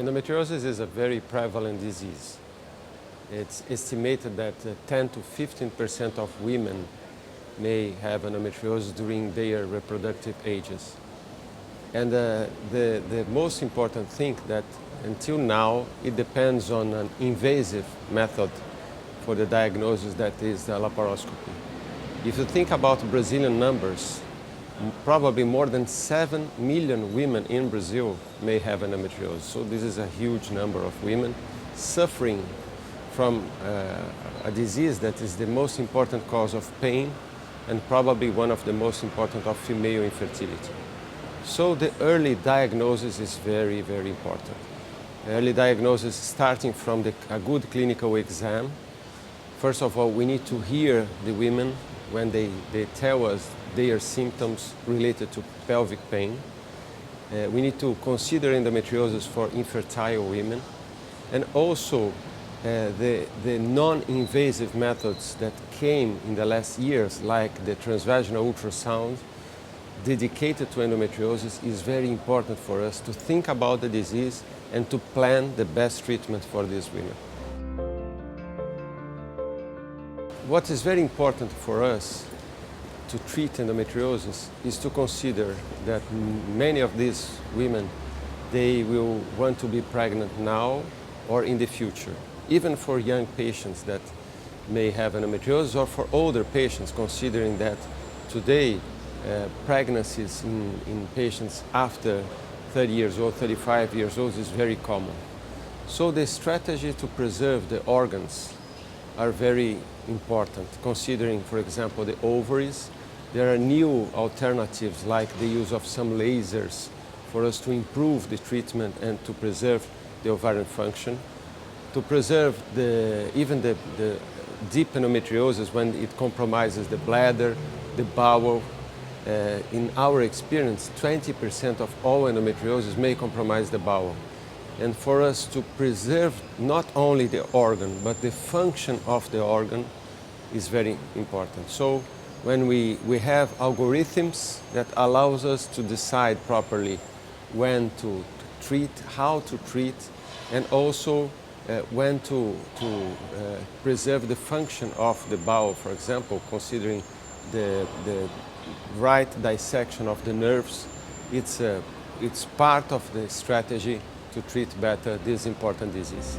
Endometriosis is a very prevalent disease. It's estimated that 10 to 15% of women may have endometriosis during their reproductive ages. And the most important thing that until now it depends on an invasive method for the diagnosis, that is the laparoscopy. If you think about Brazilian numbers, probably more than 7 million women in Brazil may have endometriosis. So this is a huge number of women suffering from a disease that is the most important cause of pain and probably one of the most important of female infertility. So the early diagnosis is very, very important. Early diagnosis starting from a good clinical exam. First of all, we need to hear the women when they tell us their symptoms related to pelvic pain. We need to consider endometriosis for infertile women, and also the non-invasive methods that came in the last years, like the transvaginal ultrasound dedicated to endometriosis, is very important for us to think about the disease and to plan the best treatment for these women. What is very important for us to treat endometriosis is to consider that many of these women, they will want to be pregnant now or in the future. Even for young patients that may have endometriosis, or for older patients, considering that today pregnancies in patients after 30 years old, 35 years old is very common. So the strategy to preserve the organs are very important, considering, for example, the ovaries. There are new alternatives like the use of some lasers for us to improve the treatment and to preserve the ovarian function, to preserve even the deep endometriosis when it compromises the bladder, the bowel. In our experience, 20% of all endometriosis may compromise the bowel. And for us to preserve not only the organ, but the function of the organ is very important. So when we have algorithms that allows us to decide properly when to treat, how to treat, and also when to preserve the function of the bowel, for example, considering the right dissection of the nerves, it's part of the strategy to treat better this important disease.